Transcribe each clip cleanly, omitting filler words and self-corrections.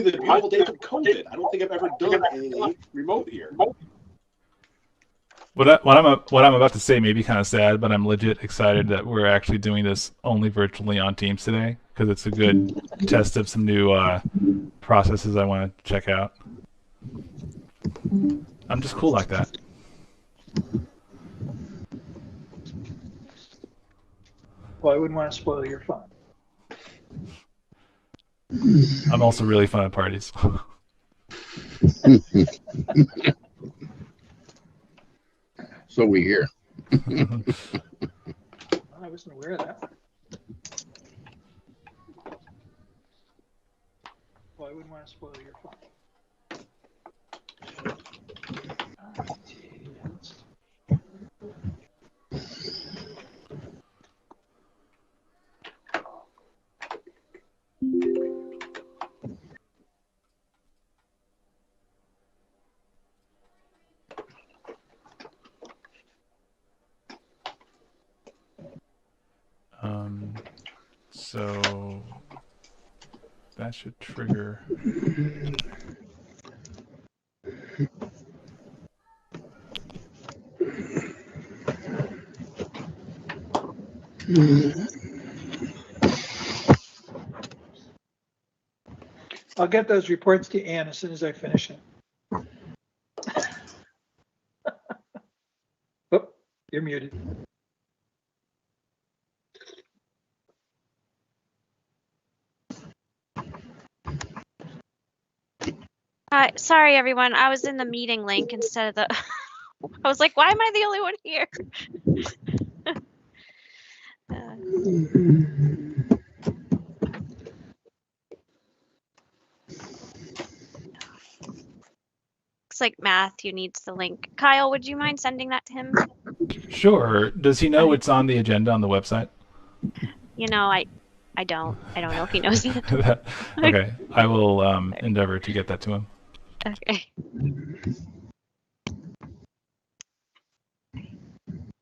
the beautiful days of COVID. I don't think I've ever done a remote here. What I'm about to say may be kind of sad, but I'm legit excited that we're actually doing this only virtually on Teams today because it's a good test of some new processes I want to check out. I'm just cool like that. Well, I wouldn't want to spoil your fun. I'm also really fun at parties. So we hear. Well, I wasn't aware of that. Well, I wouldn't want to spoil your fun. So that should trigger. I'll get those reports to Ann as soon as I finish it. Oh, you're muted. Sorry, everyone. I was in the meeting link instead of the. I was like, why am I the only one here? Looks like Matthew needs the link. Kyle, would you mind sending that to him? Sure. Does he know it's on the agenda on the website? You know, I don't. I don't know if he knows it. Okay. I will endeavor to get that to him. Okay.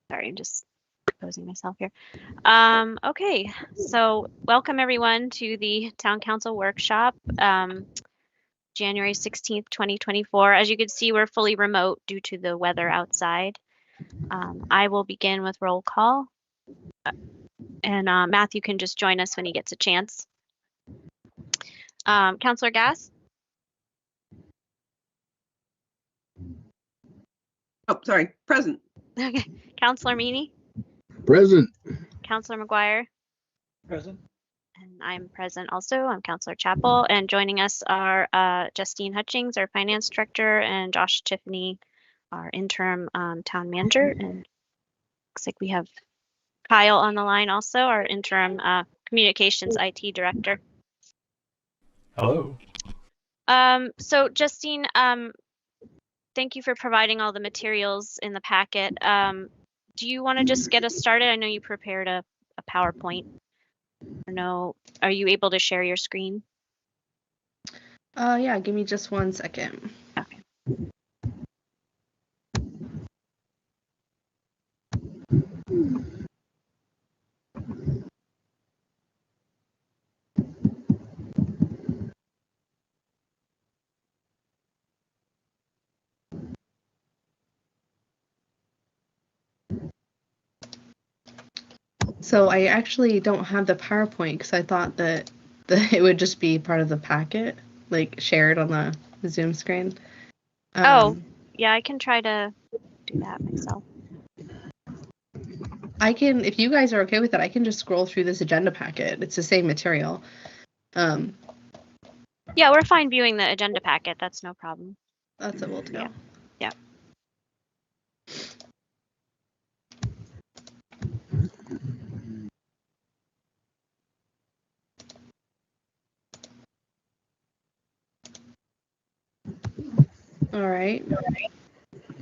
Sorry, I'm just posing myself here. Okay, so welcome everyone to the Town Council Workshop, January 16th, 2024. As you can see, we're fully remote due to the weather outside. I will begin with roll call. And Matthew can just join us when he gets a chance. Councillor Gass? Oh, sorry, present. Okay. Councillor Meany? Present. Councillor McGuire? Present. And I'm present also. I'm Councillor Chappell. And joining us are Justine Hutchings, our Finance Director, and Josh Tiffany, our interim Town Manager. And looks like we have Kyle on the line also, our interim Communications IT Director. Hello. So Justine, thank you for providing all the materials in the packet. Do you want to just get us started? I know you prepared a PowerPoint. Or no, are you able to share your screen? Yeah, give me just 1 second. Okay. So I actually don't have the PowerPoint because I thought that it would just be part of the packet, like shared on the Zoom screen. Oh, yeah, I can try to do that myself. I can, if you guys are okay with it, I can just scroll through this agenda packet. It's the same material. Yeah, we're fine viewing the agenda packet. That's no problem. That's what we'll do. Yeah. Yeah. All right.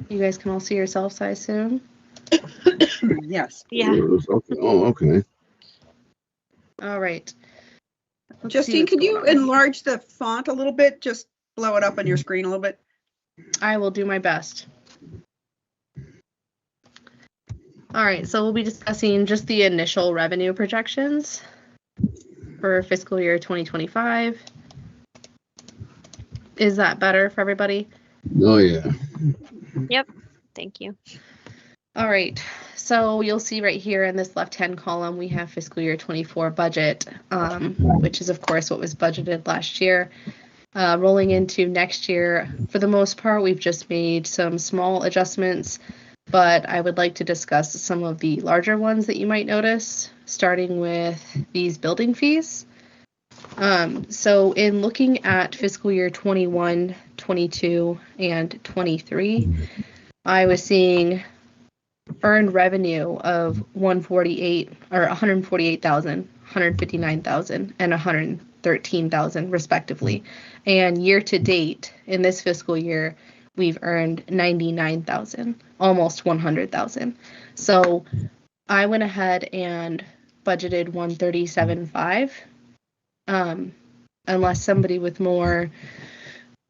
You guys can all see yourselves, I assume? Yes. Yeah. Okay. Oh, okay. All right. Let's see Justine, what's could you going on. enlarge the font a little bit? Just blow it up on your screen a little bit. I will do my best. All right, so we'll be discussing just the initial revenue projections for fiscal year 2025. Is that better for everybody? Oh, yeah. Thank you. All right, so you'll see right here in this left-hand column, we have fiscal year 24 budget, which is of course what was budgeted last year. Rolling into next year, for the most part, we've just made some small adjustments, but I would like to discuss some of the larger ones that you might notice, starting with these building fees. So in looking at fiscal year 21, 22, and 23, I was seeing earned revenue of 148,000, 159,000, and 113,000 respectively. And year to date in this fiscal year, we've earned 99,000, almost 100,000. So I went ahead and budgeted 137.5. Unless somebody with more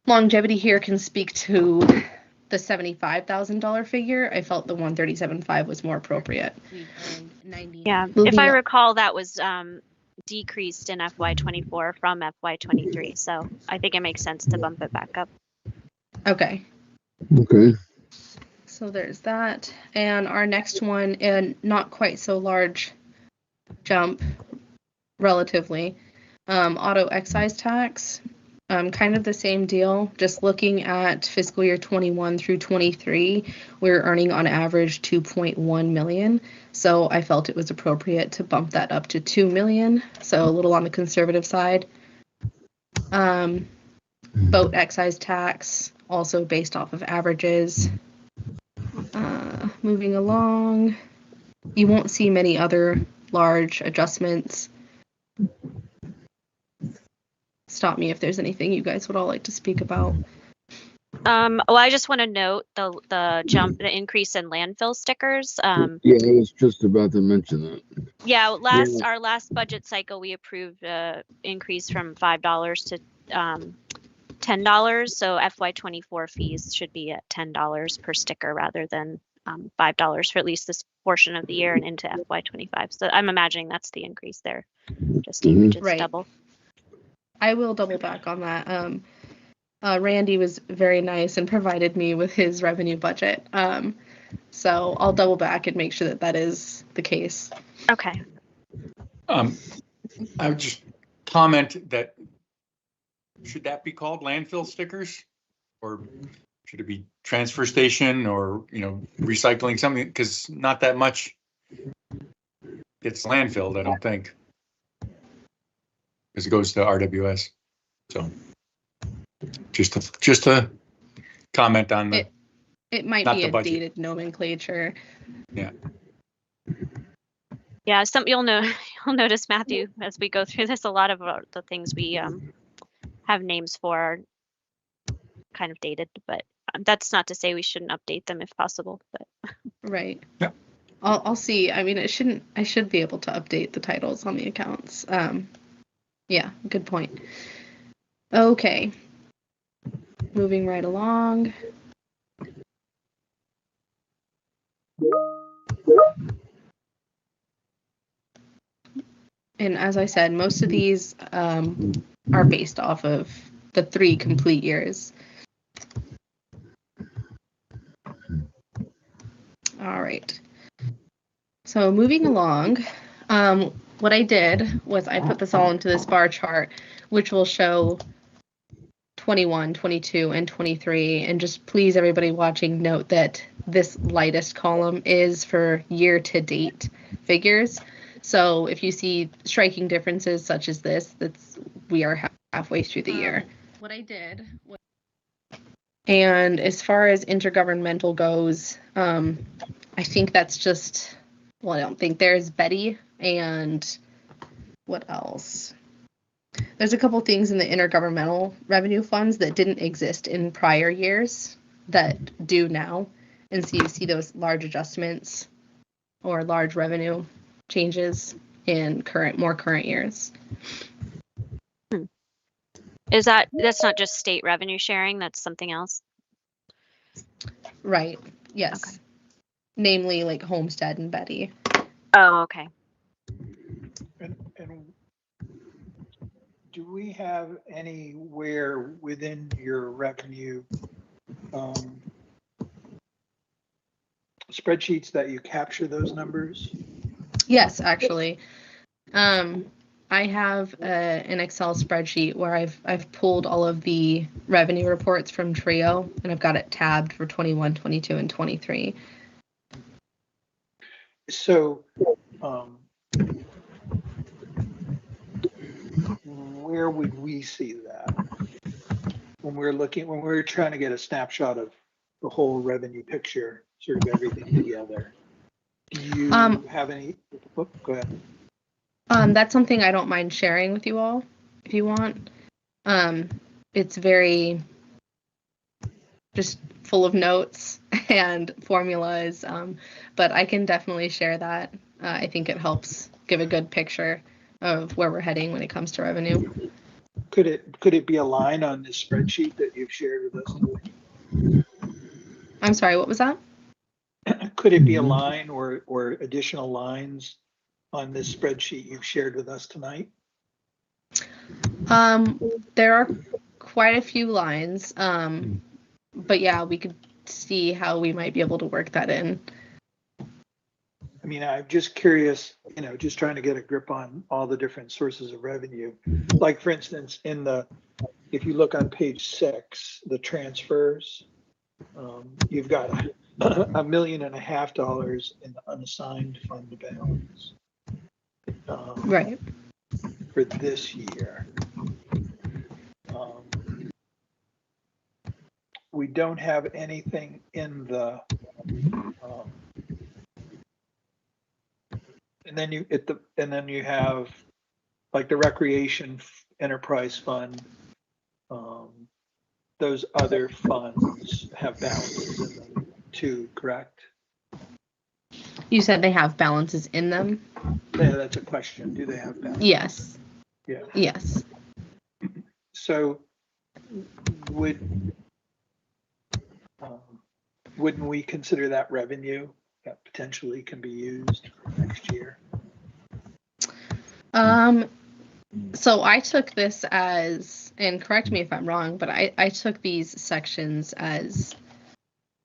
longevity here can speak to the $75,000 figure, I felt the 137.5 was more appropriate. Yeah, if I recall, that was decreased in FY24 from FY23. So I think it makes sense to bump it back up. Okay. Okay. So there's that. And our next one, and not quite so large jump relatively, auto excise tax. Kind of the same deal, just looking at fiscal year 21 through 23, we're earning on average 2.1 million. So I felt it was appropriate to bump that up to 2 million. So a little on the conservative side. Boat excise tax, also based off of averages. Moving along, you won't see many other large adjustments. Stop me if there's anything you guys would all like to speak about. Well, I just want to note the increase in landfill stickers. Yeah, I was just about to mention that. Yeah, our last budget cycle, we approved increase from $5 to $10. So FY24 fees should be at $10 per sticker rather than $5 for at least this portion of the year and into FY25. So I'm imagining that's the increase there, just even just Right. double. I will double back on that. Randy was very nice and provided me with his revenue budget. So I'll double back and make sure that that is the case. Okay. I would just comment that should that be called landfill stickers, or should it be transfer station, or recycling something? Because not that much gets landfilled, I don't think, as it goes to RWS. So just a comment on the. It might Not be the a budget. dated nomenclature. Yeah, you'll notice, Matthew, as we go through this, a lot of the things we have names for are kind of dated, but that's not to say we shouldn't update them if possible. But Right. Yeah. I'll see. I mean, I should be able to update the titles on the accounts. Yeah, good point. Okay. Moving right along. And as I said, most of these are based off of the 3 complete years. All right. So moving along, what I did was I put this all into this bar chart, which will show 21, 22, and 23. And just please, everybody watching, note that this lightest column is for year-to-date figures. So if you see striking differences such as this, we are halfway through the year. What I did was, and as far as intergovernmental goes, I think that's just, well, I don't think there's Betty, and what else? There's a couple things in the intergovernmental revenue funds that didn't exist in prior years that do now. And so you see those large adjustments or large revenue changes in more current years. that's not just state revenue sharing, that's something else? Right. Yes. Okay. Namely like Homestead and Betty. Oh, okay. And do we have anywhere within your revenue spreadsheets that you capture those numbers? Yes, actually. I have an Excel spreadsheet where I've pulled all of the revenue reports from Trio, and I've got it tabbed for 21, 22, and 23. So, where would we see that when we're trying to get a snapshot of the whole revenue picture, sort of everything together? Do you have any? Oh, go ahead. That's something I don't mind sharing with you all if you want. It's very just full of notes and formulas, but I can definitely share that. I think it helps give a good picture of where we're heading when it comes to revenue. Could it be a line on this spreadsheet that you've shared with us? I'm sorry, what was that? Could it be a line or additional lines on this spreadsheet you've shared with us tonight? There are quite a few lines, but yeah, we could see how we might be able to work that in. I mean, I'm just curious, just trying to get a grip on all the different sources of revenue. Like, for instance, if you look on page 6, the transfers, you've got $1.5 million in the unassigned fund balance. Right. For this year. We don't have anything in the and then you have like the recreation enterprise fund. Those other funds have balances in them too, correct? You said they have balances in them? Yeah, that's a question. Do they have balances? Yes. Yeah. Yes. So wouldn't we consider that revenue that potentially can be used for next year? So I took this as, and correct me if I'm wrong, but I took these sections as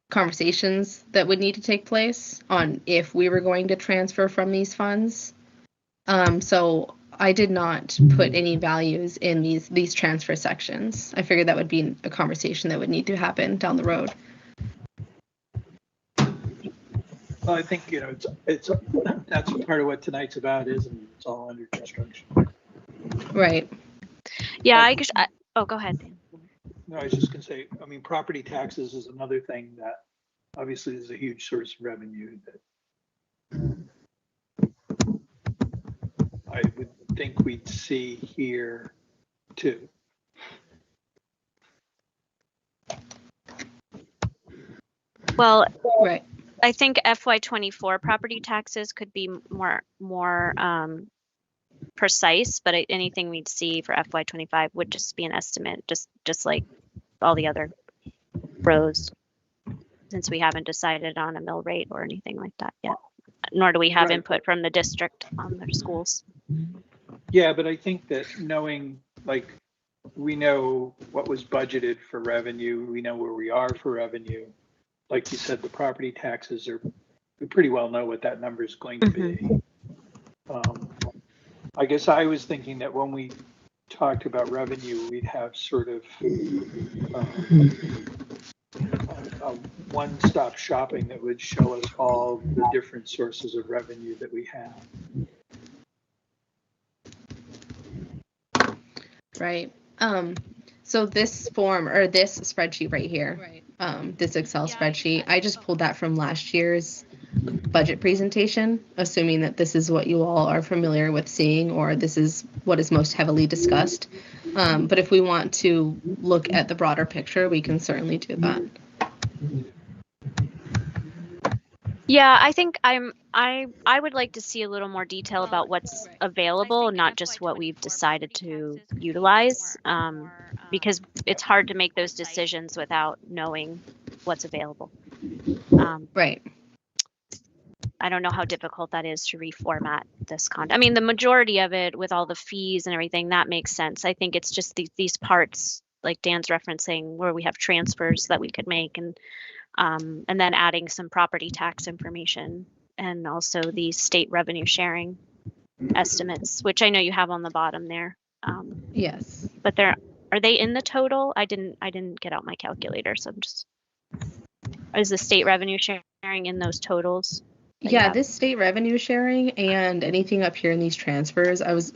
conversations that would need to take place on if we were going to transfer from these funds. So I did not put any values in these transfer sections. I figured that would be a conversation that would need to happen down the road. Well, I think it's that's part of what tonight's about, isn't it? It's all under construction. Right. Yeah, go ahead. No, I was just gonna say, I mean, property taxes is another thing that obviously is a huge source of revenue that I would think we'd see here too. Well, Right. I think FY24 property taxes could be more precise, but anything we'd see for FY25 would just be an estimate, just like all the other rows, since we haven't decided on a mill rate or anything like that yet, nor do we have Right. input from the district on their schools. Yeah, but I think that knowing, like, we know what was budgeted for revenue, we know where we are for revenue. Like you said, the property taxes we pretty well know what that number is going to be. I guess I was thinking that when we talked about revenue, we'd have sort of a one-stop shopping that would show us all the different sources of revenue that we have. Right. So this form or this spreadsheet right here, this Excel spreadsheet, I just pulled that from last year's budget presentation, assuming that this is what you all are familiar with seeing, or this is what is most heavily discussed. But if we want to look at the broader picture, we can certainly do that. Yeah, I think I would like to see a little more detail about what's available, not just what we've decided to utilize, because it's hard to make those decisions without knowing what's available. Right. I don't know how difficult that is to reformat this content. I mean, the majority of it with all the fees and everything, that makes sense. I think it's just these parts, like Dan's referencing, where we have transfers that we could make, and then adding some property tax information, and also the state revenue sharing estimates, which I know you have on the bottom there. Yes. But are they in the total? I didn't get out my calculator, so I'm just. Is the state revenue sharing in those totals? Yeah, Yeah. this state revenue sharing and anything up here in these transfers, I was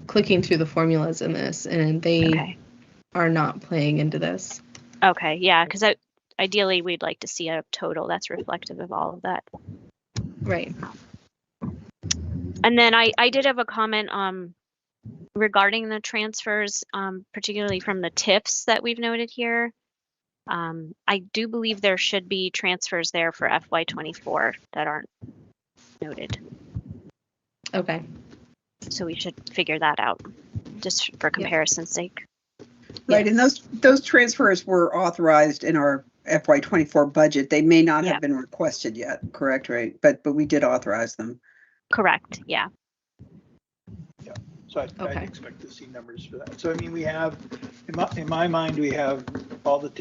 clicking through the formulas in this, and they Okay. are not playing into this. Okay, yeah, because ideally we'd like to see a total that's reflective of all of that. Right. And then I did have a comment regarding the transfers, particularly from the TIFs that we've noted here. I do believe there should be transfers there for FY24 that aren't noted. Okay. So we should figure that out, just for comparison's sake. Right, and those transfers were authorized in our FY24 budget. They may not Yeah. have been requested yet, correct, right? But we did authorize them. Correct, yeah. So I'd Okay. expect to see numbers for that. So I mean, we have, in my mind, we have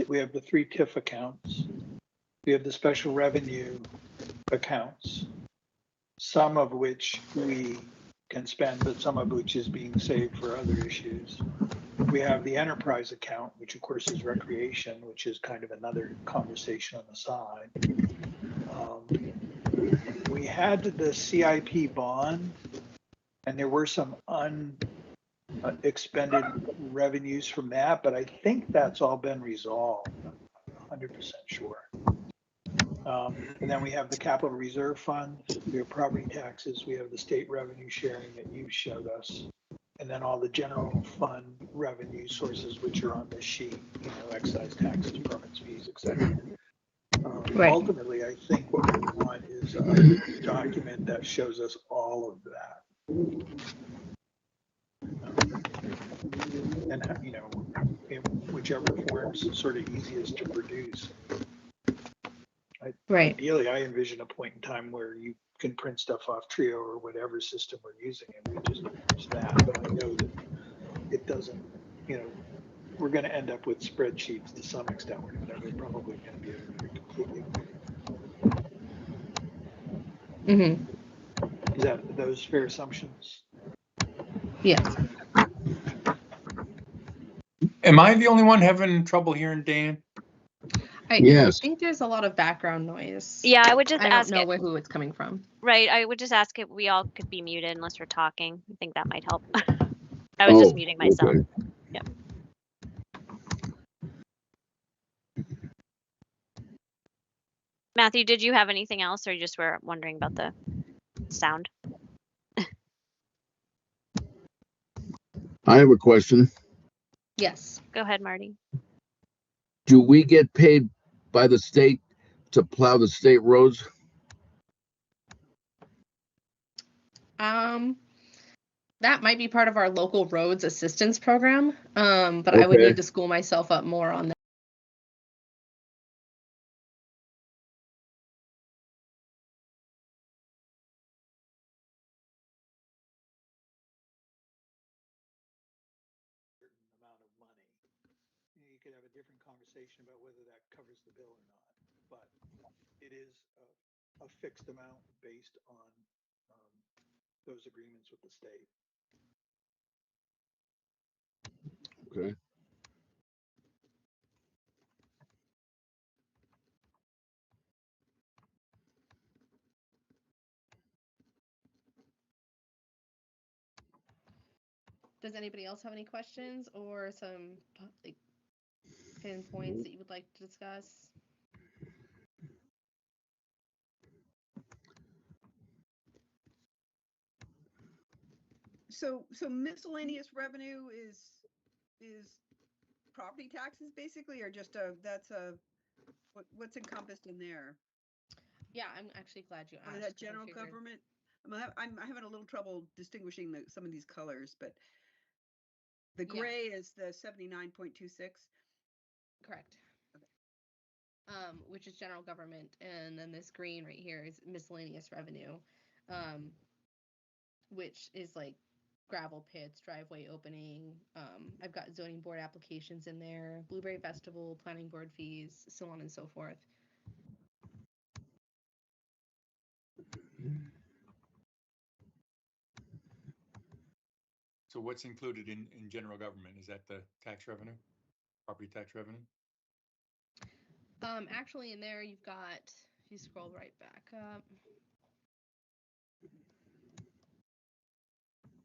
we have the 3 TIF accounts. We have the special revenue accounts, some of which we can spend, but some of which is being saved for other issues. We have the enterprise account, which of course is recreation, which is kind of another conversation on the side. We had the CIP bond, and there were some unexpended revenues from that, but I think that's all been resolved. I'm not 100% sure. And then we have the capital reserve fund, we have property taxes, we have the state revenue sharing that you showed us, and then all the general fund revenue sources, which are on this sheet, excise taxes, permits, fees, etc. Right. Ultimately, I think what we want is a document that shows us all of that. And in whichever form's sort of easiest to produce. Right. Ideally, I envision a point in time where you can print stuff off Trio or whatever system we're using, and we just use that. But I know that it doesn't. We're going to end up with spreadsheets to some extent. We're not ever probably going to be able to do it completely. Mm-hmm. Is that those fair assumptions? Yes. Am I the only one having trouble hearing Dan? I Yes. think there's a lot of background noise. Yeah, I would just I don't ask know it. who it's coming from. Right, I would just ask if we all could be muted unless we're talking. I think that might help. I was just muting myself. Okay. Yep. Matthew, did you have anything else, or you just were wondering about the sound? I have a question. Yes. Go ahead, Marty. Do we get paid by the state to plow the state roads? That might be part of our local roads assistance program. But I would Okay. need to school myself up more on that. Amount of money. You could have a different conversation about whether that covers the bill or not, but it is a fixed amount based on those agreements with the state. Okay. Does anybody else have any questions or some like pinpoints that you would like to discuss? So miscellaneous revenue is property taxes basically, or just what's encompassed in there? Yeah, I'm actually glad you Or asked. that 'cause I general figured- government? I'm having a little trouble distinguishing some of these colors, but the Yeah. gray is the 79.26. Correct. Okay. which is general government, and then this green right here is miscellaneous revenue, which is like gravel pits, driveway opening. I've got zoning board applications in there, Blueberry Festival, planning board fees, so on and so forth. So what's included in general government? Is that the tax revenue, property tax revenue? Actually in there you've got, if you scroll right back up,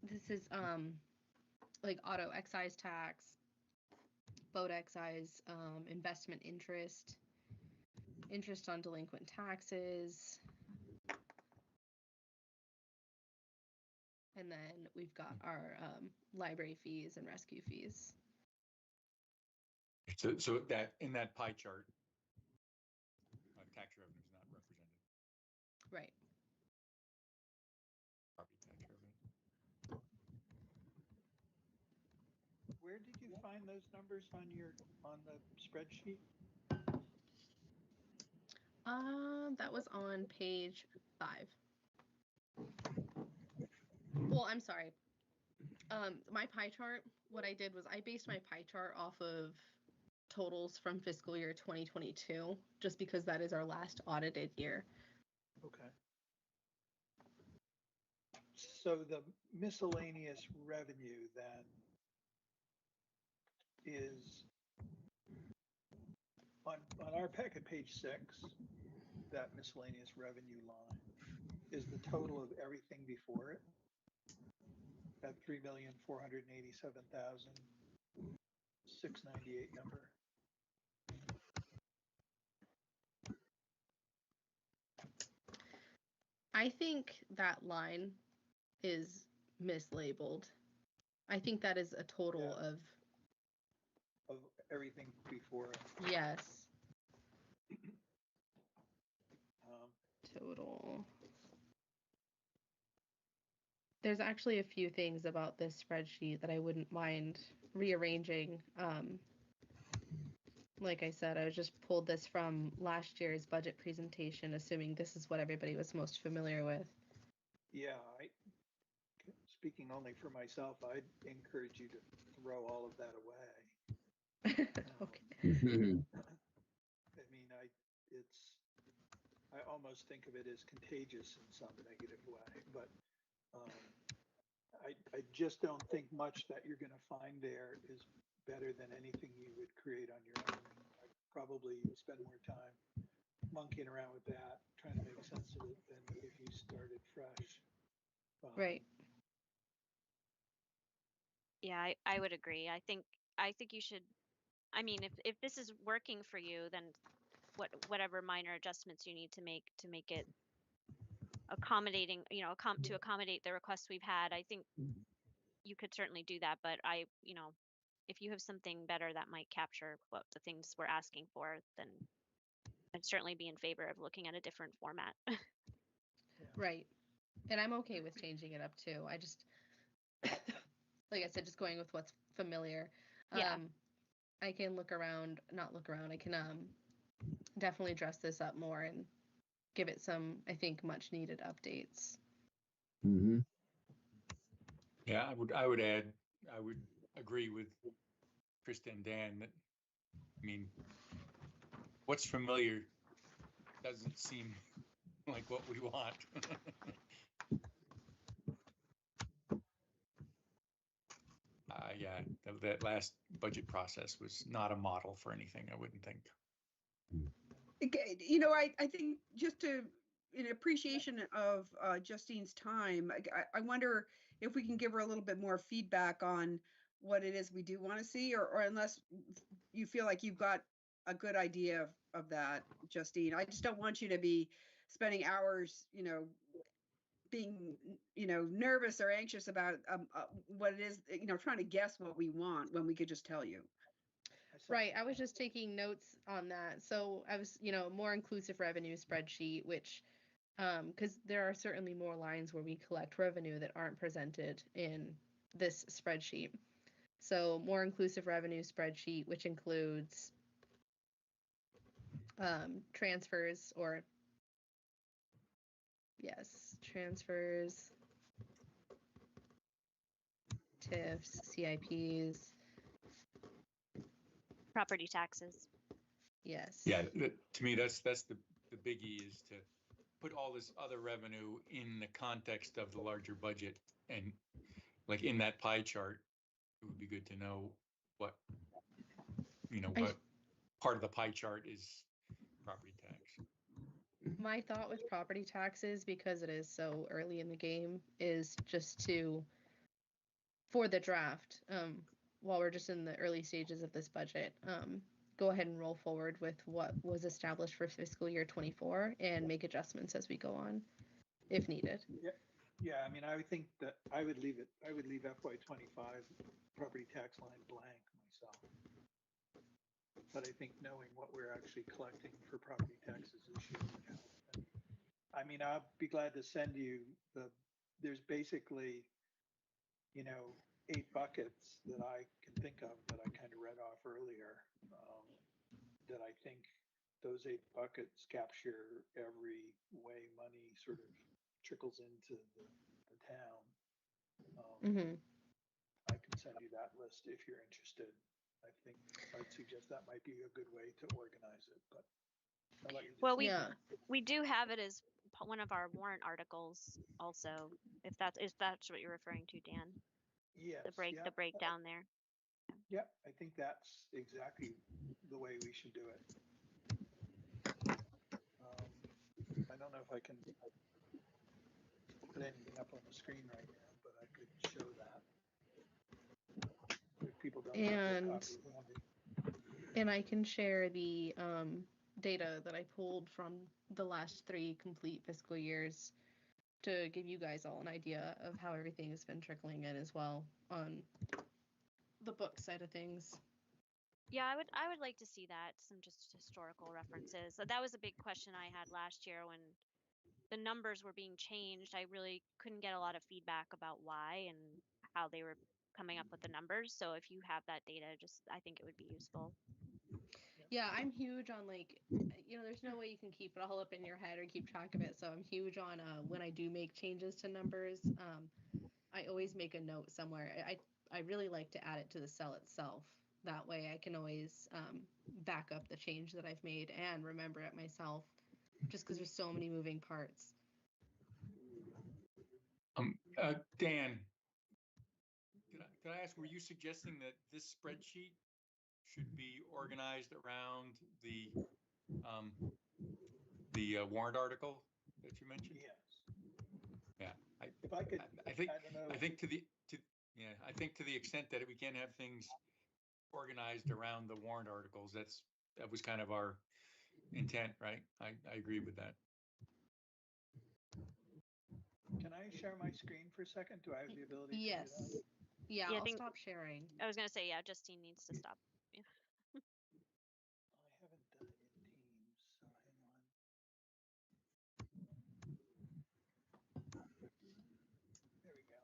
this is like auto excise tax, boat excise, investment interest, interest on delinquent taxes, and then we've got our library fees and rescue fees. So that in that pie chart, tax revenue is not represented. Right. Property tax revenue. Where did you find those numbers on the spreadsheet? That was on page 5. Well, I'm sorry. My pie chart, what I did was I based my pie chart off of totals from fiscal year 2022, just because that is our last audited year. Okay. So the miscellaneous revenue then is on our packet, page 6, that miscellaneous revenue line is the total of everything before it. That 3,487,698 number. I think that line is mislabeled. I think that is a total of everything before it. Yes. Total. There's actually a few things about this spreadsheet that I wouldn't mind rearranging. Like I said, I just pulled this from last year's budget presentation, assuming this is what everybody was most familiar with. Yeah, speaking only for myself, I'd encourage you to throw all of that away. Okay. I mean, I almost think of it as contagious in some negative way, but I just don't think much that you're going to find there is better than anything you would create on your own. I'd probably spend more time monkeying around with that, trying to make sense of it, than if you started fresh. Right. Yeah, I would agree. I think you should, I mean, if this is working for you, then whatever minor adjustments you need to make it accommodating, to accommodate the requests we've had, I think you could certainly do that. But if you have something better that might capture what the things we're asking for, then I'd certainly be in favor of looking at a different format. Right. And I'm okay with changing it up too. I just, like I said, just going with what's familiar. Yeah. I can not look around. I can definitely dress this up more and give it some, I think, much needed updates. Mm-hmm. Yeah, I would agree with Krista and Dan that, I mean, what's familiar doesn't seem like what we want. Yeah, that last budget process was not a model for anything, I wouldn't think. I think just in appreciation of Justine's time, I wonder if we can give her a little bit more feedback on what it is we do want to see, or unless you feel like you've got a good idea of that, Justine. I just don't want you to be spending hours, being, nervous or anxious about what it is, trying to guess what we want when we could just tell you. Right. I was just taking notes on that. So I was, more inclusive revenue spreadsheet, which, because there are certainly more lines where we collect revenue that aren't presented in this spreadsheet. So more inclusive revenue spreadsheet, which includes transfers or transfers, TIFs, CIPs. Property taxes. Yes. Yeah, to me, that's the biggie, is to put all this other revenue in the context of the larger budget, and like in that pie chart, it would be good to know what what part of the pie chart is property tax. My thought with property taxes, because it is so early in the game, is just for the draft, while we're just in the early stages of this budget, go ahead and roll forward with what was established for fiscal year 24 and make adjustments as we go on, if needed. Yeah, I mean, I would think that I would leave FY25 property tax line blank myself. But I think knowing what we're actually collecting for property taxes this year would help. And, I mean, I'll be glad to send you there's basically, 8 buckets that I can think of that I kind of read off earlier, that I think those 8 buckets capture every way money sort of trickles into the town. I can send you that list if you're interested. I think I'd suggest that might be a good way to organize it, but I'll let you just. Well, we do have it as one of our warrant articles also, if that's what you're referring to, Dan. Yes. The breakdown there. Yeah, I think that's exactly the way we should do it. I don't know if I can put anything up on the screen right now, but I could show that. If people don't have their copy handy. And I can share the data that I pulled from the last 3 complete fiscal years to give you guys all an idea of how everything has been trickling in as well on the book side of things. Yeah, I would like to see that, some just historical references. So that was a big question I had last year when the numbers were being changed. I really couldn't get a lot of feedback about why and how they were coming up with the numbers. So if you have that data, I think it would be useful. Yeah, I'm huge on there's no way you can keep it all up in your head or keep track of it. So I'm huge on when I do make changes to numbers, I always make a note somewhere. I really like to add it to the cell itself. That way I can always back up the change that I've made and remember it myself, just because there's so many moving parts. Dan, could I ask, were you suggesting that this spreadsheet should be organized around the warrant article that you mentioned? Yes. Yeah. If I could, I think I don't know. I think to the extent that we can have things organized around the warrant articles, that was kind of our intent, right? I agree with that. Can I share my screen for a second? Do I have the ability to do Yes. that? Yeah, Yeah, I I'll think- stop sharing. I was going to say, yeah, Justine needs to stop. I haven't done it in Teams, so hang on. There we go.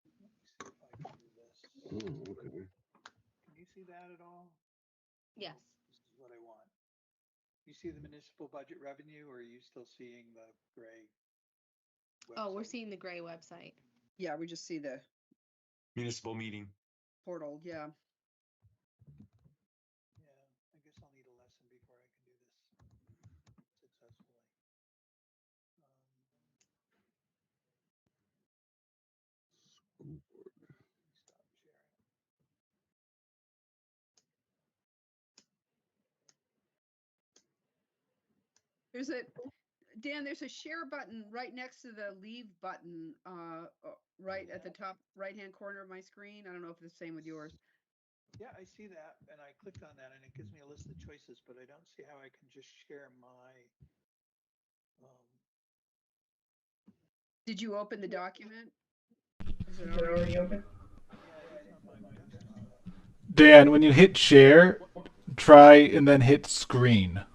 Let me see if I can do this. Oh, okay. Can you see that at all? Yes. This is what I want. You see the municipal budget revenue, or are you still seeing the gray? Oh, we're website? seeing the gray website. Yeah, we just see the Municipal meeting. portal. Yeah. Yeah, I guess I'll need a lesson before I can do this successfully. School board. Let me stop sharing. Dan, there's a share button right next to the leave button, right at the top right-hand corner of my screen. I don't know if it's the same with yours. Yeah, I see that, and I clicked on that, and it gives me a list of choices, but I don't see how I can just share my. Did you open the document? Is it already open? Yeah, it is on my desktop. Dan, when you hit share, try and then hit screen.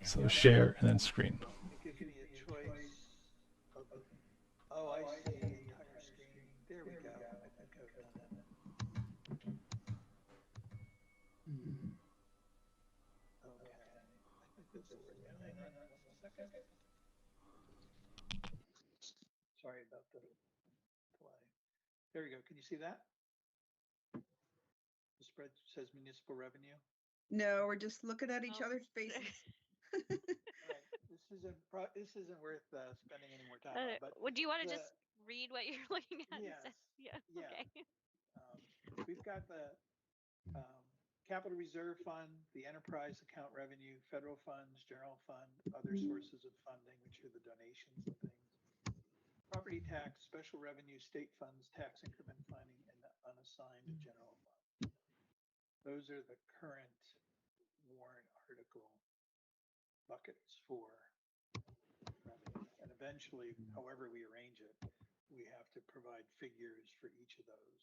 So share and then screen. It gives me a choice of. Oh, I see. Entire screen. There we go. I think I've done it. Okay. I think this will work. Hang on 1 second. Sorry about the delay. There we go. Can you see that? The spread says municipal revenue. No, we're just looking at each Oh. other's faces. Right. This isn't worth spending any more time on. But Would you want to the- just read what you're looking at? Yes. Instead? Yeah. Yeah. Okay. We've got the capital reserve fund, the enterprise account revenue, federal funds, general fund, other sources of funding, which are the donations and things. Property tax, special revenue, state funds, tax increment funding, and the unassigned general fund. Those are the current warrant article buckets for revenue. And eventually, however we arrange it, we have to provide figures for each of those.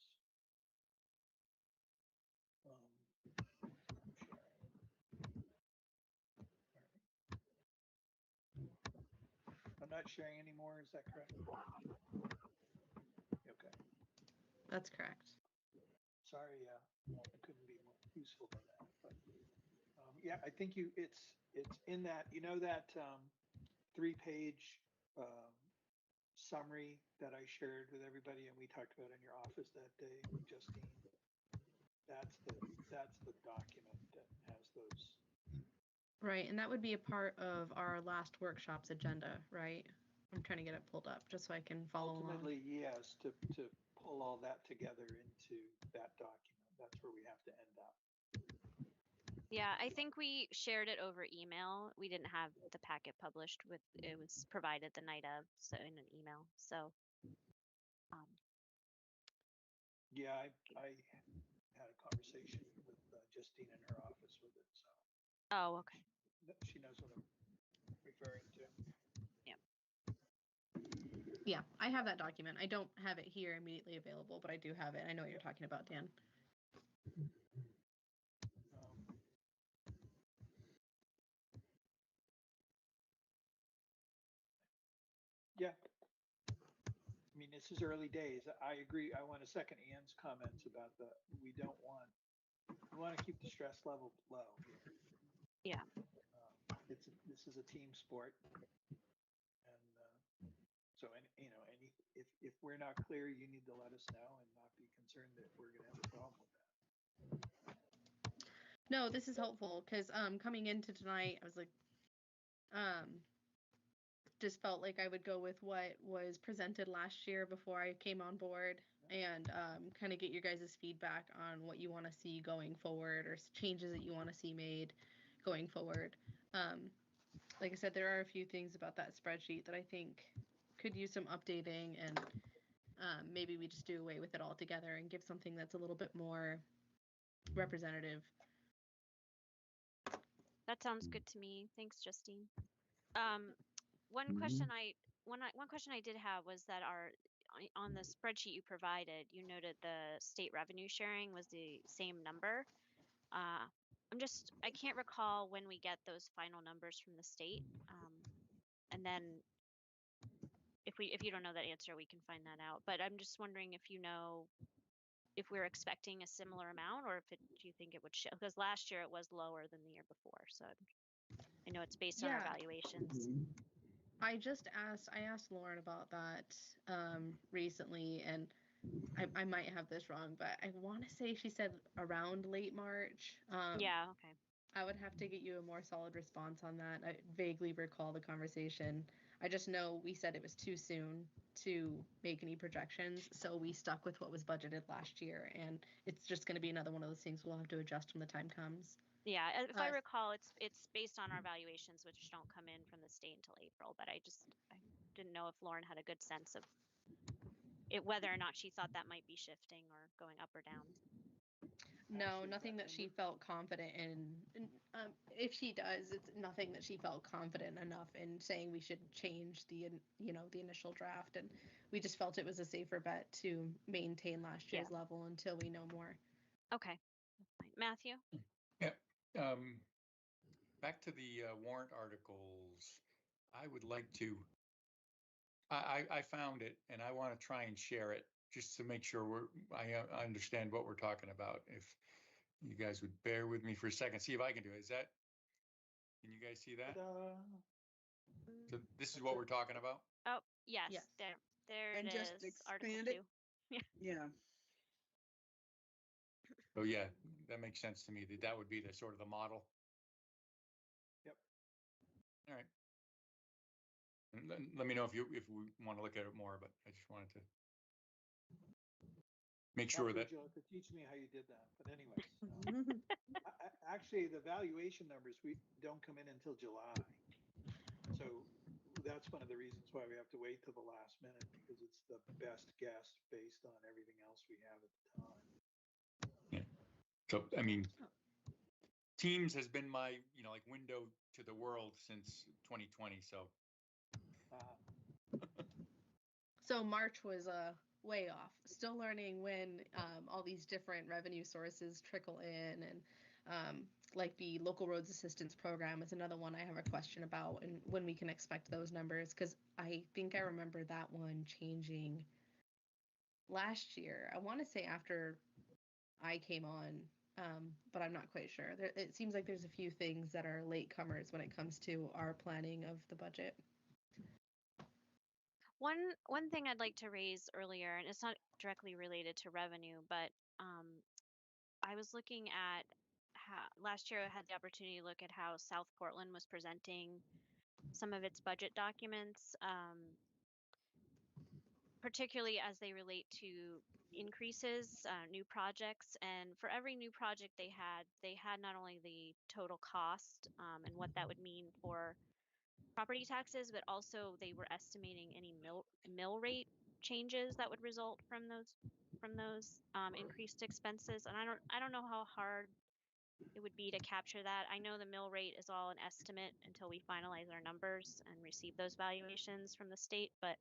I'm not sharing anymore, is that correct? Okay, That's correct. sorry, I couldn't be more useful than that, but yeah, I think it's in that, that 3-page summary that I shared with everybody and we talked about in your office that day, Justine. That's the document that has those. Right, and that would be a part of our last workshop's agenda, right? I'm trying to get it pulled up just so I can follow Ultimately, along. yes, to pull all that together into that document. That's where we have to end up. Yeah, I think we shared it over email. We didn't have the packet published with it was provided the night of, so in an email. So Yeah, I had a conversation with Justine in her office with it, so oh, okay. she knows what I'm referring to. Yeah, I have that document. I don't have it here immediately available, but I do have it. I know what you're talking about, Dan. Yeah. I mean, this is early days. I agree. I want to second Ann's comments about we want to keep the stress level low here. Yeah. This is a team sport. And so, if we're not clear, you need to let us know and not be concerned that we're going to have a problem with that. No, this is helpful because coming into tonight, I was like, just felt like I would go with what was presented last year before I came on board and kind of get your guys' feedback on what you want to see going forward or changes that you want to see made going forward. Like I said, there are a few things about that spreadsheet that I think could use some updating, and maybe we just do away with it altogether and give something that's a little bit more representative. That sounds good to me. Thanks, Justine. One question I did have was that on the spreadsheet you provided, you noted the state revenue sharing was the same number. I can't recall when we get those final numbers from the state. And then if you don't know that answer, we can find that out. But I'm just wondering if we're expecting a similar amount or do you think it would show? Because last year it was lower than the year before. So I know it's based on our valuations. I asked Lauren about that recently, and I might have this wrong, but I want to say she said around late March. Yeah, okay. I would have to get you a more solid response on that. I vaguely recall the conversation. I just know we said it was too soon to make any projections, so we stuck with what was budgeted last year, and it's just going to be another one of those things we'll have to adjust when the time comes. Yeah, if I recall, it's based on our valuations, which don't come in from the state until April. But I didn't know if Lauren had a good sense of whether or not she thought that might be shifting or going up or down. No, Actually, nothing that she number? felt confident in. If she does, it's nothing that she felt confident enough in saying we should change the, the initial draft. And we just felt it was a safer bet to maintain last year's level until we know more. Okay. That's fine. Matthew? Yeah. Back to the warrant articles. I would like to, I found it and I want to try and share it just to make sure I understand what we're talking about. If you guys would bear with me for a second, see if I can do it. Can you guys see that? Ta-da. So this is what we're talking about? Oh, yes. Yes. There And it just is. Article expand it. 2. Yeah. Oh yeah, that makes sense to me. That would be the sort of the model. Yep. All right. And let me know if we want to look at it more, but I just wanted to make sure that. You'll have to teach me how you did that. But anyways, actually, the valuation numbers we don't come in until July, so that's one of the reasons why we have to wait till the last minute, because it's the best guess based on everything else we have at the time. Yeah. So I mean, Teams has been my like window to the world since 2020. So. So March was way off. Still learning when all these different revenue sources trickle in, and like the local roads assistance program is another one I have a question about, and when we can expect those numbers, because I think I remember that one changing last year. I want to say after I came on, but I'm not quite sure. It seems like there's a few things that are latecomers when it comes to our planning of the budget. One thing I'd like to raise earlier, and it's not directly related to revenue, but I was looking at how last year I had the opportunity to look at how South Portland was presenting some of its budget documents, particularly as they relate to increases, new projects. And for every new project they had not only the total cost and what that would mean for property taxes, but also they were estimating any mill rate changes that would result from those increased expenses. And I don't know how hard it would be to capture that. I know the mill rate is all an estimate until we finalize our numbers and receive those valuations from the state, but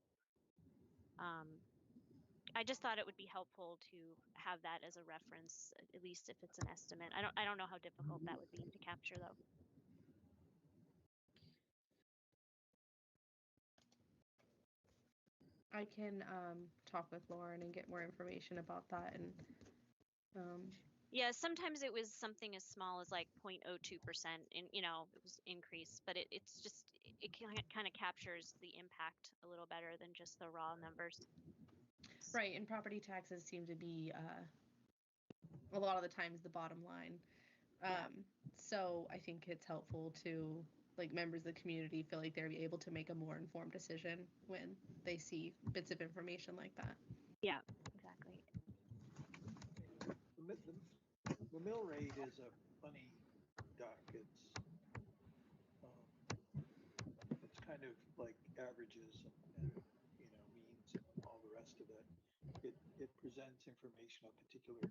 I just thought it would be helpful to have that as a reference, at least if it's an estimate. I don't know how difficult that would be to capture though. I can talk with Lauren and get more information about that. And yeah, sometimes it was something as small as like 0.02%, and it was increased, but it's just it kind of captures the impact a little better than just the raw numbers. Right, and property taxes seem to be a lot of the times the bottom line. So I think it's helpful to like members of the community feel like they're able to make a more informed decision when they see bits of information like that. Yeah, exactly. The mill rate is a funny duck. It's kind of like averages and means and all the rest of it. It presents information a particular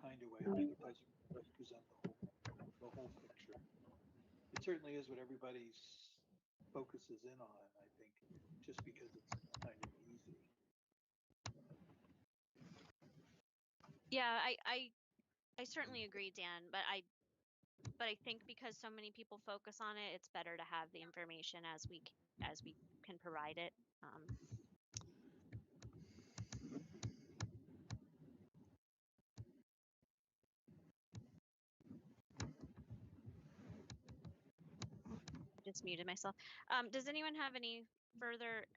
kind of way, but it doesn't represent the whole picture. It certainly is what everybody's focuses in on, I think, just because it's kind of easy. Yeah, I certainly agree, Dan, but I think because so many people focus on it, it's better to have the information as we can provide it. Just muted myself. Does anyone have any further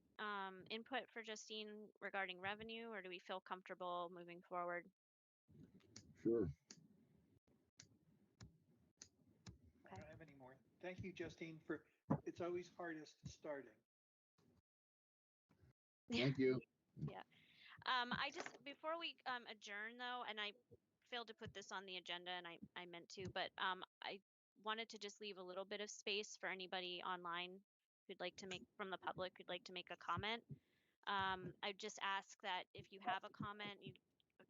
input for Justine regarding revenue, or do we feel comfortable moving forward? Sure. I don't have any more. Thank you, Justine, it's always hardest starting. Thank you. Yeah. I just, before we adjourn though, and I failed to put this on the agenda and I meant to, but I wanted to just leave a little bit of space for anybody online who'd like to from the public who'd like to make a comment. I just ask that if you have a comment, you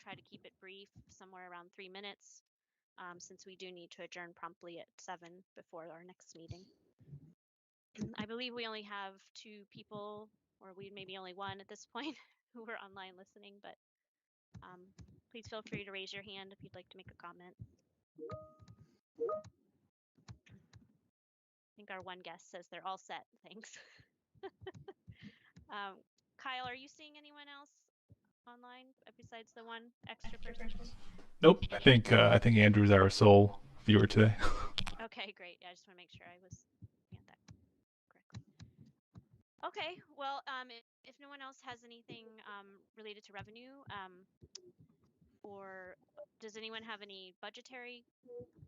try to keep it brief, somewhere around 3 minutes. since we do need to adjourn promptly at 7 before our next meeting. I believe we only have 2 people, or we maybe only 1 at this point, who are online listening, but please feel free to raise your hand if you'd like to make a comment. I think our one guest says they're all set. Thanks. Kyle, are you seeing anyone else online besides the one extra person? Nope. I think Andrew's our sole viewer today. Okay, great. Yeah, I just want to make sure I was looking at that correctly. Okay, well, if no one else has anything related to revenue, or does anyone have any budgetary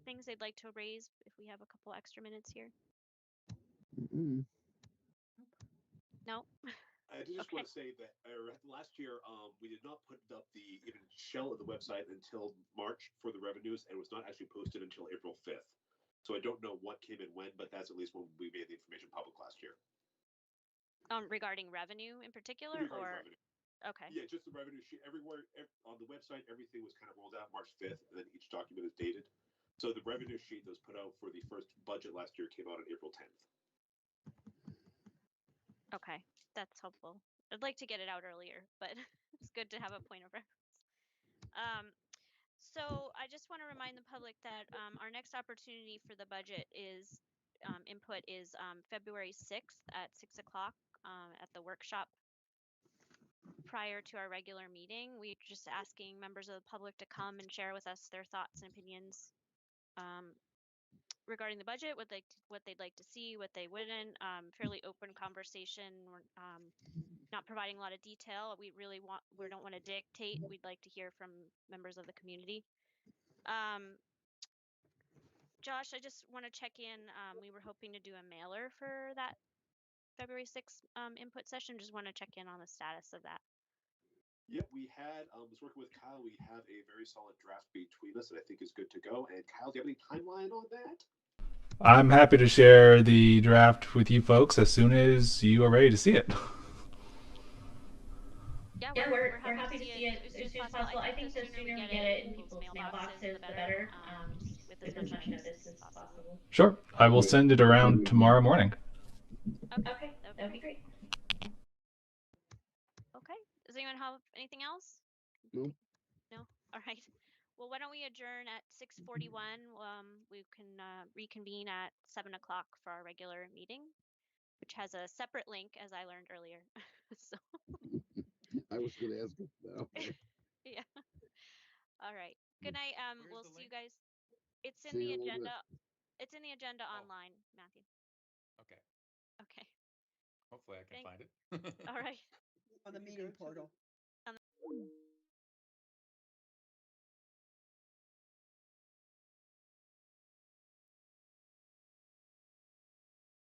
things they'd like to raise if we have a couple extra minutes here? Mm-mm. No? I did just Okay. want to say that last year we did not put up the even shell of the website until March for the revenues, and it was not actually posted until April 5th. So I don't know what came in when, but that's at least when we made the information public last year. Regarding revenue in particular, Regarding or revenue. okay. Yeah, just the revenue sheet everywhere on the website. Everything was kind of rolled out March 5th, and then each document is dated. So the revenue sheet that was put out for the first budget last year came out on April 10th. Okay, that's helpful. I'd like to get it out earlier, but it's good to have a point of reference. So I just want to remind the public that our next opportunity for the budget is input is February 6th at 6 o'clock at the workshop prior to our regular meeting. We're just asking members of the public to come and share with us their thoughts and opinions regarding the budget, what they'd like to see, what they wouldn't. Fairly open conversation. We're not providing a lot of detail. We don't want to dictate. We'd like to hear from members of the community. Josh, I just want to check in. We were hoping to do a mailer for that February 6th input session. Just want to check in on the status of that. Yeah, we had, was working with Kyle. We have a very solid draft between us that I think is good to go. And Kyle, do you have any timeline on that? I'm happy to share the draft with you folks as soon as you are ready to see it. Yeah, we're happy to see it as soon as possible. I think the sooner we get it in people's mailboxes, the better, with as much notice as possible. Sure. I will send it around tomorrow morning. Okay, that would be great. Okay, does anyone have anything else? Nope. No? All right. Well, why don't we adjourn at 6:41? We can reconvene at 7 o'clock for our regular meeting, which has a separate link, as I learned earlier. So. I was going to ask it now. Yeah. All right. Good night. We'll see you guys. It's in See the you in a little agenda. bit. It's in the agenda online, Matthew. Okay. Okay. Hopefully I can Thanks. find it. All right. On the meeting portal.